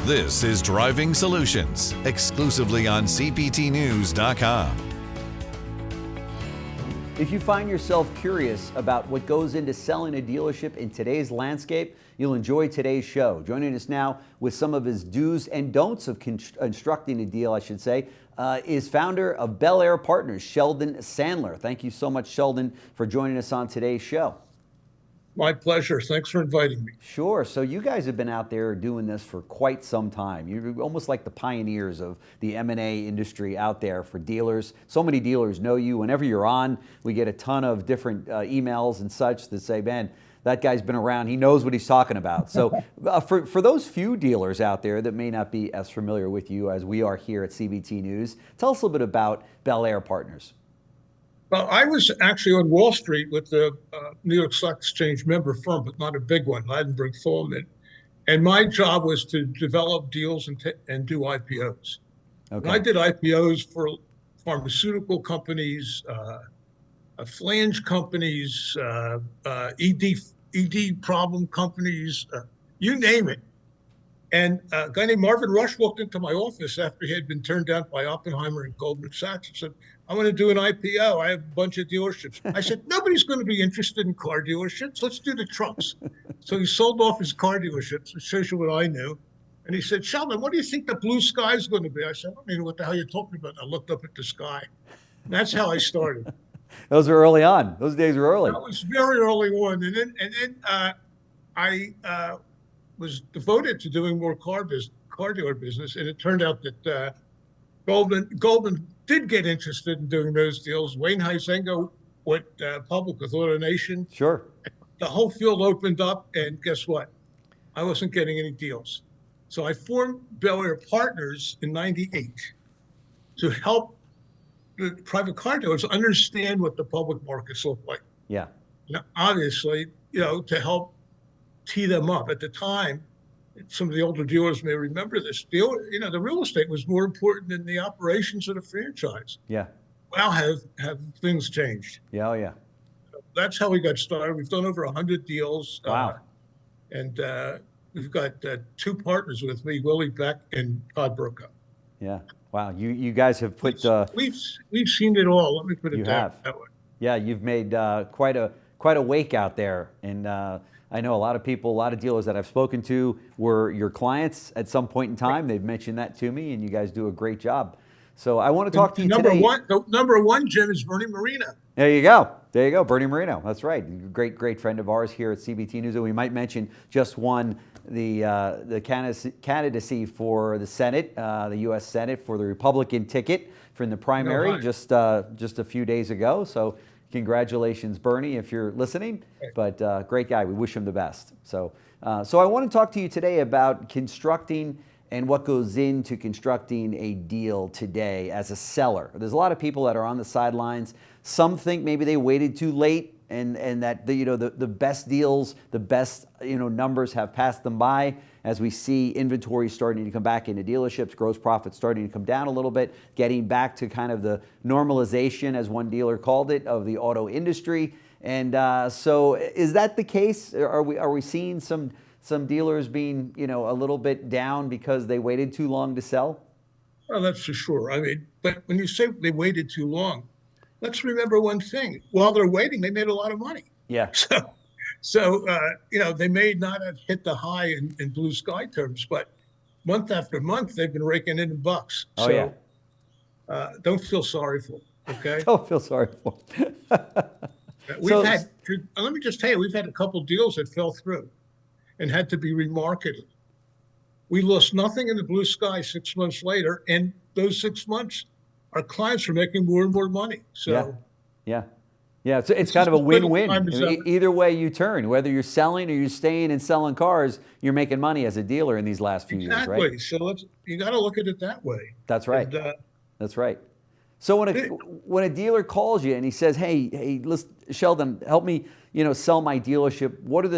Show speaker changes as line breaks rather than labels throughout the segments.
This is Driving Solutions, exclusively on CPTnews.com.
If you find yourself curious about what goes into selling a dealership in today's landscape, you'll enjoy today's show. Joining us now with some of his do's and don'ts of constructing a deal, I should say, is founder of Bel Air Partners, Sheldon Sandler. Thank you so much, Sheldon, for joining us on today's show.
My pleasure. Thanks for inviting me.
Sure. So you guys have been out there doing this for quite some time. You're almost like the pioneers of the M&A industry out there for dealers. So many dealers know you. Whenever you're on, we get a ton of different emails and such that say, man, that guy's been around. He knows what he's talking about. So for those few dealers out there that may not be as familiar with you as we are here at CBT News, tell us a little bit about Bel Air Partners.
Well, I was actually on Wall Street with the New York Stock Exchange member firm, but not a big one, Ladenburg Thalmann. And my job was to develop deals and do IPOs. Okay. And I did IPOs for pharmaceutical companies, flange companies, ED problem companies, you name it. And a guy named Marvin Rush walked into my office after he had been turned down by Oppenheimer and Goldman Sachs and said, I want to do an IPO. I have a bunch of dealerships. I said, nobody's going to be interested in car dealerships. Let's do the trucks. So he sold off his car dealerships, which shows you what I knew. And he said, Sheldon, what do you think the blue sky is going to be? I said, I don't even know what the hell you're talking about. And I looked up at the sky. And that's how I started.
Those were early on. Those days were early.
That was very early on. And then I was devoted to doing more car dealer business. And it turned out that Goldman did get interested in doing those deals. Wayne Huizenga went public with AutoNation.
Sure.
The whole field opened up, and guess what? I wasn't getting any deals. So I formed Bel Air Partners in '98 to help the private car dealers understand what the public markets look like.
Yeah.
Now, obviously, to help tee them up. At the time, some of the older dealers may remember this deal. The real estate was more important than the operations of the franchise.
Yeah.
Well, have things changed?
Yeah, oh yeah.
That's how we got started. We've done over 100 deals.
Wow.
And we've got two partners with me, Willie Beck and Todd Burko.
Yeah. Wow. You guys have put.
We've seen it all. Let me put it that way.
Yeah, you've made quite a wake out there, and I know a lot of people, a lot of dealers that I've spoken to were your clients at some point in time. They've mentioned that to me, and you guys do a great job. So I want to talk to you today.
The number one, Jim, is Bernie Marino.
There you go. There you go, Bernie Marino. That's right. Great friend of ours here at CBT News. And we might mention just won the candidacy for the Senate, the U.S. Senate, for the Republican ticket from the primary just a few days ago. So congratulations, Bernie, if you're listening. But great guy. We wish him the best. So I want to talk to you today about constructing and what goes into constructing a deal today as a seller. There's a lot of people that are on the sidelines. Some think maybe they waited too late and that the best deals, the best numbers have passed them by, as we see inventory starting to come back into dealerships, gross profits starting to come down a little bit, getting back to kind of the normalization, as one dealer called it, of the auto industry. And so is that the case? Are we seeing some dealers being a little bit down because they waited too long to sell?
Well, that's for sure. I mean, but when you say they waited too long, let's remember one thing. While they're waiting, they made a lot of money.
Yeah.
So they may not have hit the high in blue sky terms, but month after month, they've been raking in bucks.
Oh,
so,
yeah.
Don't feel sorry for them, okay?
Don't feel sorry for them.
Let me just tell you, we've had a couple deals that fell through and had to be remarketed. We lost nothing in the blue sky 6 months later, and those 6 months, our clients were making more and more money. So
yeah. So it's kind of a win-win. Either way you turn, whether you're selling or you're staying and selling cars, you're making money as a dealer in these last few years, right?
Exactly. So you got to look at it that way.
That's right. That's right. So when a dealer calls you and he says, "Hey, listen, Sheldon, help me, sell my dealership," what are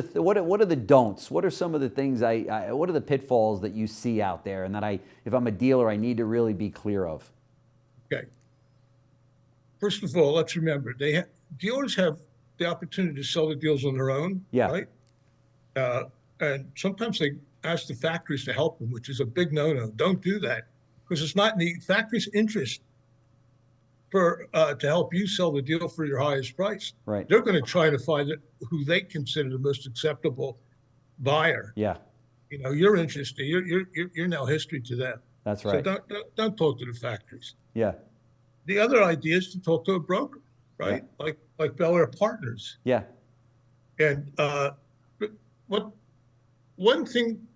the don'ts? What are some of the things what are the pitfalls that you see out there, and that if I'm a dealer, I need to really be clear of?
Okay. First of all, let's remember dealers have the opportunity to sell the deals on their own.
Yeah.
Right. And sometimes ask the factories to help them, which is a big no-no. Don't do that, because it's not in the factory's interest for to help you sell the deal for your highest price.
Right.
They're going to try to find who they consider the most acceptable buyer.
Yeah.
You're interested. You're now history to them.
That's right.
So don't talk to the factories.
Yeah.
The other idea is to talk to a broker, right?
Yeah.
Like Bel Air Partners.
Yeah.
And one thing,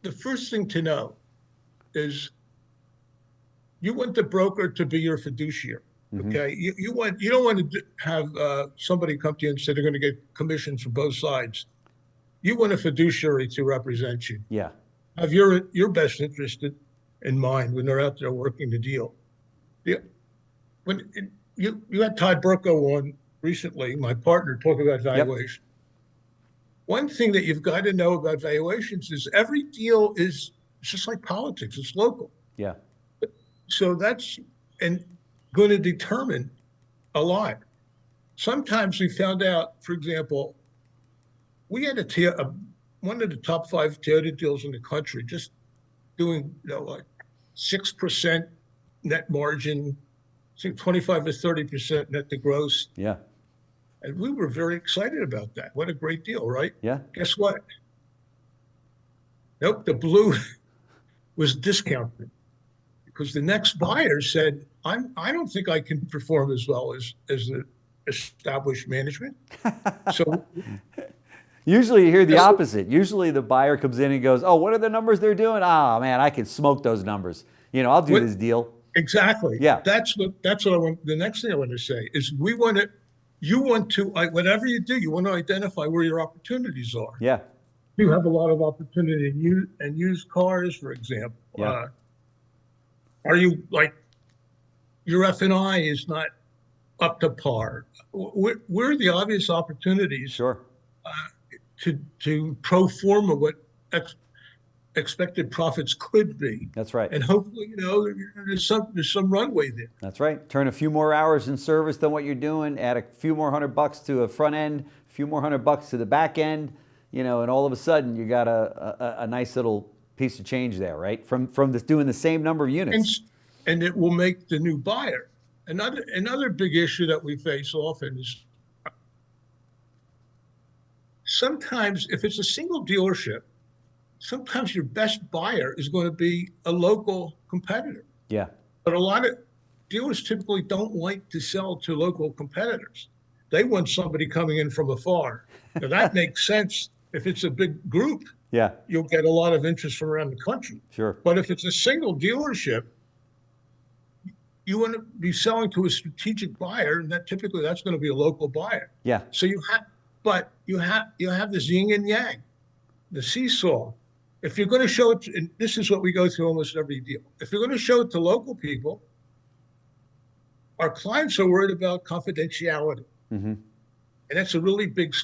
the first thing to know is you want the broker to be your fiduciary. Okay, you don't want to have somebody come to you and say they're going to get commissions from both sides. You want a fiduciary to represent you.
Yeah.
Have your best interest in mind when they're out there working the deal. When you had Todd Burko on recently, my partner, talking about valuation. Yep. One thing that you've got to know about valuations is every deal is just like politics. It's local.
Yeah.
So that's going to determine a lot. Sometimes we found out, for example, we had one of the top 5 Toyota deals in the country, just doing like 6% net margin, I think 25 to 30% net to gross.
Yeah.
And we were very excited about that. What a great deal, right?
Yeah.
Guess what? Nope, the blue was discounted because the next buyer said, I don't think I can perform as well as the established management. So
usually you hear the opposite. Usually the buyer comes in and goes, oh, what are the numbers they're doing? Oh man, I can smoke those numbers. I'll do this deal.
Exactly.
Yeah.
That's what I want. The next thing I want to say is you want to, whatever you do, you want to identify where your opportunities are.
Yeah.
You have a lot of opportunity in used cars, for example.
Yeah.
Are you your F&I is not up to par? Where are the obvious opportunities?
Sure.
To pro forma what expected profits could be.
That's right.
And hopefully, there's some runway there.
That's right. Turn a few more hours in service than what you're doing, add a few more $100 to a front end, a few more $100 to the back end, and all of a sudden you got a nice little piece of change there, right? From doing the same number of units.
And it will make the new buyer. Another big issue that we face often is sometimes if it's a single dealership, sometimes your best buyer is going to be a local competitor.
Yeah.
But a lot of dealers typically don't like to sell to local competitors. They want somebody coming in from afar. Now that makes sense. If it's a big group,
yeah,
you'll get a lot of interest from around the country.
Sure.
But if it's a single dealership, you want to be selling to a strategic buyer, and that's going to be a local buyer.
Yeah.
So you have this yin and yang, the seesaw. If you're going to show it, and this is what we go through almost every deal. If you're going to show it to local people, our clients are worried about confidentiality. Mm-hmm. And that's a really big.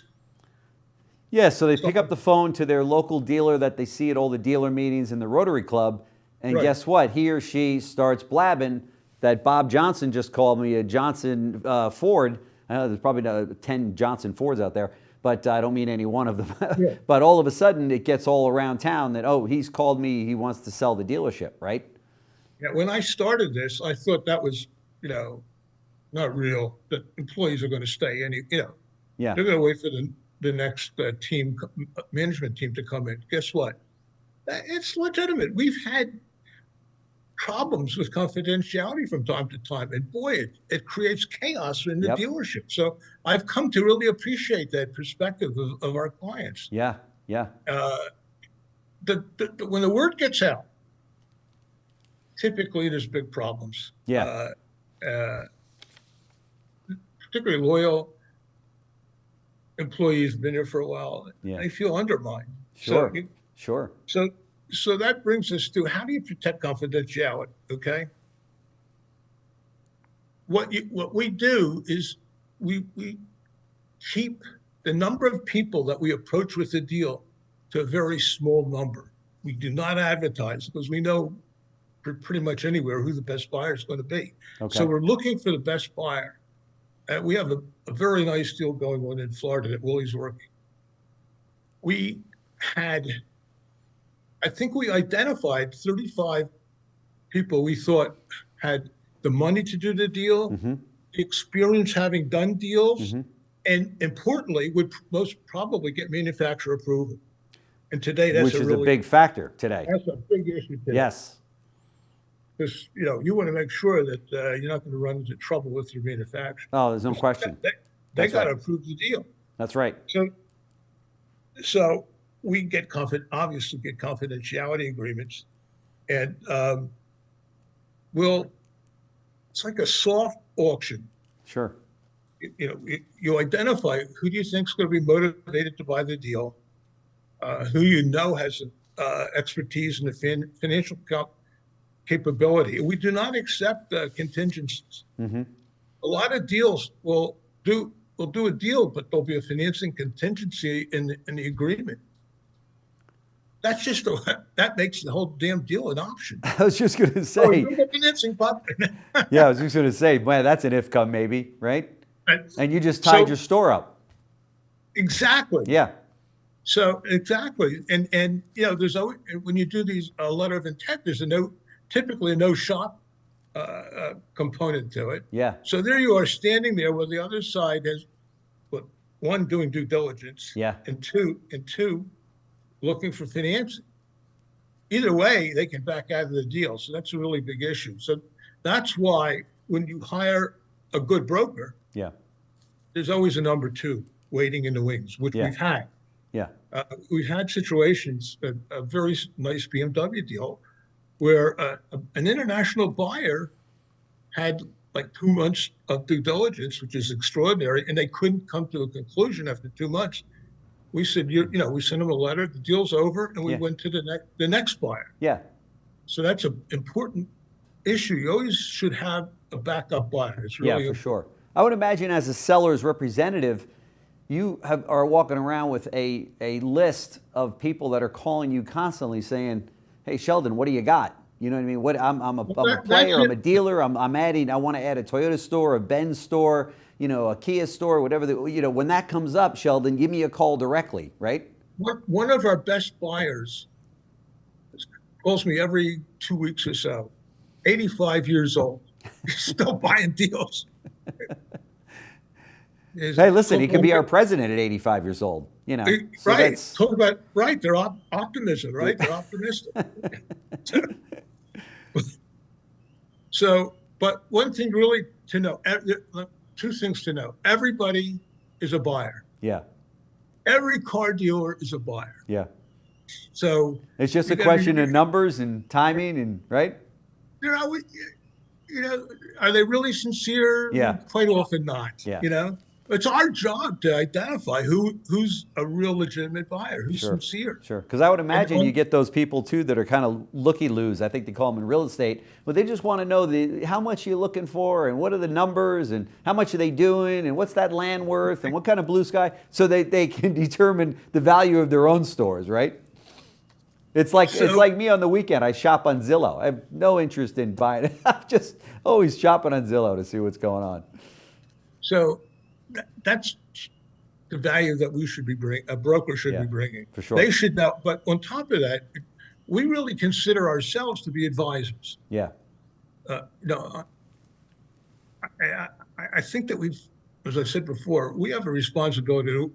Yeah, so they pick up the phone to their local dealer that they see at all the dealer meetings in the Rotary Club, and guess what? He or she starts blabbing that Bob Johnson just called me a Johnson Ford. I know there's probably 10 Johnson Fords out there, but I don't mean any one of them. Yeah. But all of a sudden, it gets all around town that, oh, he's called me, he wants to sell the dealership, right?
Yeah, when I started this, I thought that was, not real, that employees are going to stay.
Yeah.
They're going to wait for the next management team to come in. Guess what? It's legitimate. We've had problems with confidentiality from time to time, and boy, it creates chaos in the dealership. So I've come to really appreciate that perspective of our clients.
Yeah, yeah.
When the word gets out, typically there's big problems.
Yeah.
Particularly loyal employees been here for a while. Yeah. They feel undermined.
Sure. Sure.
So that brings us to, how do you protect confidentiality? Okay. What we do is we keep the number of people that we approach with the deal to a very small number. We do not advertise because we know pretty much anywhere who the best buyer is going to be. Okay. So we're looking for the best buyer. We have a very nice deal going on in Florida that Willie's working. We had I think we identified 35 people we thought had the money to do the deal,
Mm-hmm.
the experience having done deals,
Mm-hmm.
and importantly, would most probably get manufacturer approval. And today,
Which is a big factor today.
that's a big issue today.
Yes.
Because you want to make sure that you're not going to run into trouble with your manufacturer.
Oh, there's no question.
They got to
right.
approve the deal.
That's right.
So we obviously get confidentiality agreements, and it's like a soft auction.
Sure.
You identify who do you think is going to be motivated to buy the deal, who has expertise in the financial capability. We do not accept contingencies.
Mm-hmm.
A lot of deals will do a deal, but there'll be a financing contingency in the agreement. That's that makes the whole damn deal an option.
I was just going to say.
The financing part.
Yeah, I was just going to say, man, that's an if come maybe, right? And you just tied your store up.
Exactly.
Yeah.
So exactly, and there's always, when you do these letter of intent, there's typically a no shop component to it.
Yeah.
So there you are standing there where the other side has, one, doing due diligence.
Yeah.
And two, looking for financing. Either way, they can back out of the deal. So that's a really big issue. So that's why when you hire a good broker,
yeah,
there's always a number two waiting in the wings, which we've had.
Yeah.
We've had situations, a very nice BMW deal, where an international buyer had like 2 months of due diligence, which is extraordinary, and they couldn't come to a conclusion after 2 months. We said, we sent them a letter, the deal's over, and we went to the next buyer.
Yeah.
So that's an important issue. You always should have a backup buyer. It's really
for sure. I would imagine as a seller's representative, you are walking around with a list of people that are calling you constantly saying, hey, Sheldon, what do you got? You know what I mean? I'm a player, I'm a dealer, I want to add a Toyota store, a Benz store, a Kia store, whatever. When that comes up, Sheldon, give me a call directly, right?
One of our best buyers calls me every 2 weeks or so, 85 years old, still buying deals.
Hey, listen, he could be our president at 85 years old. So
right. Talk about They're optimism, right? They're optimistic. But one thing really to know, two things to know. Everybody is a buyer.
Yeah.
Every car dealer is a buyer.
Yeah.
So
it's just a question of numbers and timing, and right?
Are they really sincere?
Yeah.
Quite often not.
Yeah.
It's our job to identify who's a real legitimate buyer, who's sincere.
Sure. Because I would imagine you get those people too that are kind of looky-loos. I think they call them in real estate, but they just want to know how much you're looking for, and what are the numbers, and how much are they doing, and what's that land worth, and what kind of blue sky, so they can determine the value of their own stores, right? It's like me on the weekend. I shop on Zillow. I have no interest in buying it. I'm just always shopping on Zillow to see what's going on.
So that's the value that we should be bringing. A broker should be bringing.
For sure.
They should know. But on top of that, we really consider ourselves to be advisors.
Yeah.
I think that as I said before, we have a responsibility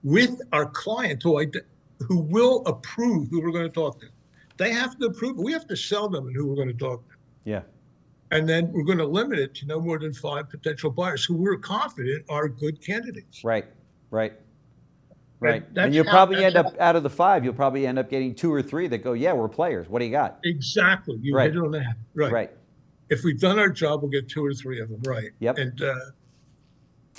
with our client who will approve who we're going to talk to. They have to approve. We have to sell them and who we're going to talk to.
Yeah.
And then we're going to limit it to no more than 5 potential buyers who we're confident are good candidates.
Right. And you'll probably end up, out of the 5, you'll probably end up getting 2 or 3 that go, yeah, we're players. What do you got?
Exactly. You hit it on the head. Right. If we've done our job, we'll get 2 or 3 of them. Right.
Yep.
And,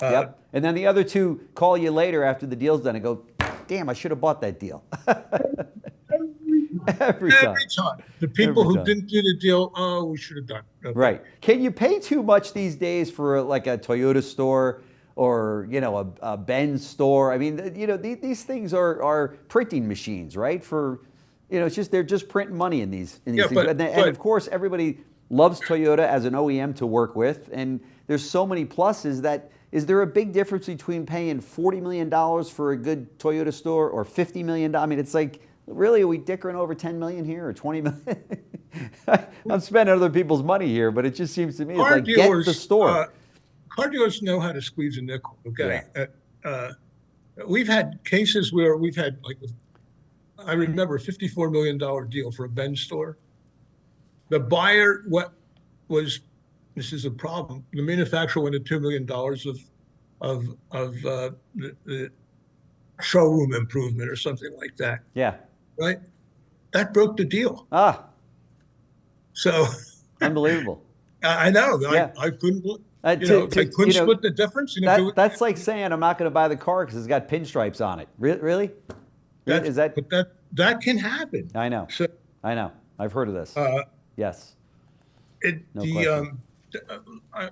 And then the other 2 call you later after the deal's done and go, damn, I should have bought that deal. Every time.
The people who didn't do the deal, we should have done. Okay.
Right. Can you pay too much these days for like a Toyota store or, a Benz store? I mean, these things are printing machines, right? It's just, they're just printing money in these things. And of course, everybody loves Toyota as an OEM to work with. And there's so many pluses is there a big difference between paying $40 million for a good Toyota store or $50 million? I mean, it's like, really, are we dickering over 10 million here or 20 million? I'm spending other people's money here, but it just seems to me it's
Car
like,
dealers,
get the store.
Car dealers know how to squeeze a nickel. Okay. We've had cases where we've had, like, I remember a $54 million deal for a Benz store. The buyer, this is a problem. The manufacturer wanted $2 million of the showroom improvement or something like that.
Yeah.
Right. That broke the deal. So
unbelievable.
I know.
Yeah.
I couldn't. I couldn't split the difference.
That's like saying I'm not going to buy the car because it's got pinstripes on it. Really?
But that can happen.
I know.
So,
I know. I've heard of this. Yes. No question.
I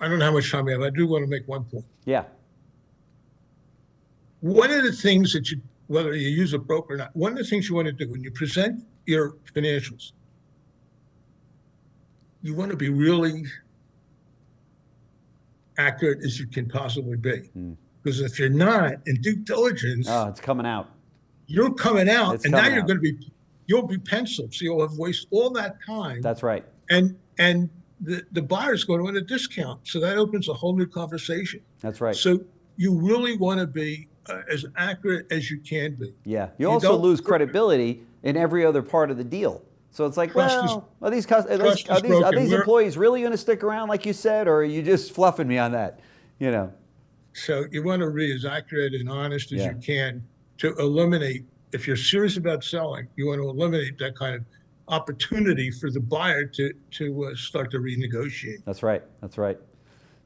don't know how much time we have. I do want to make one point.
Yeah.
One of the things that whether you use a broker or not, one of the things you want to do when you present your financials, you want to be really accurate as you can possibly be. Because if you're not in due diligence,
it's coming out.
You're coming out, and now you'll be penciled. So you'll have wasted all that time.
That's right.
And the buyer's going to want a discount. So that opens a whole new conversation.
That's right.
So you really want to be as accurate as you can be.
Yeah. You also lose credibility in every other part of the deal. So it's like, well, are these employees really going to stick around like you said, or are you just fluffing me on that?
So you want to be as accurate and honest as you can to eliminate, if you're serious about selling, you want to eliminate that kind of opportunity for the buyer to start to renegotiate.
That's right. That's right.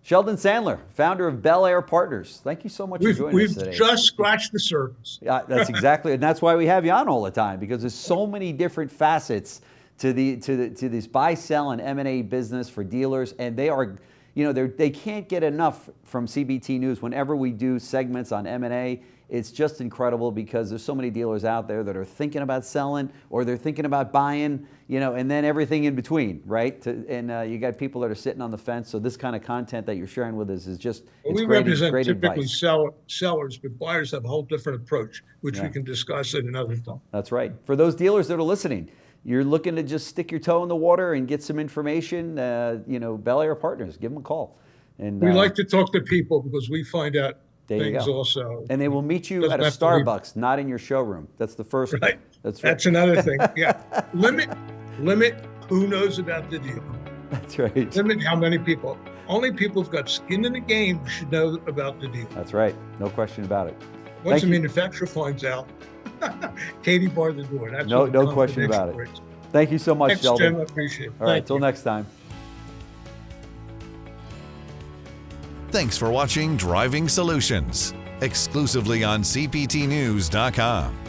Sheldon Sandler, founder of Bel Air Partners. Thank you so much for joining us today.
We've just scratched the surface.
Yeah, that's exactly, and that's why we have you on all the time, because there's so many different facets to this buy, sell, and M&A business for dealers, and they are, they can't get enough from CBT News. Whenever we do segments on M&A, it's just incredible because there's so many dealers out there that are thinking about selling or they're thinking about buying, and then everything in between, right? And you got people that are sitting on the fence. So this kind of content that you're sharing with us is just
we represent typically sellers, but buyers have a whole different approach, which we can discuss at another time.
That's right. For those dealers that are listening, you're looking to just stick your toe in the water and get some information, Bel Air Partners, give them a call. And
we like to talk to people because we find out
there
things also.
And they will meet you at a Starbucks, not in your showroom. That's the first one.
Right.
That's right.
That's another thing. Yeah. Limit who knows about the deal.
That's right.
Limit how many people. Only people who've got skin in the game should know about the deal.
That's right. No question about it.
Once the manufacturer finds out, Katie barred the door. That's
no question about it. Thank you so much,
Thanks,
Sheldon.
Jim. I appreciate it.
All right, till next time.
Thanks for watching Driving Solutions, exclusively on CPTnews.com.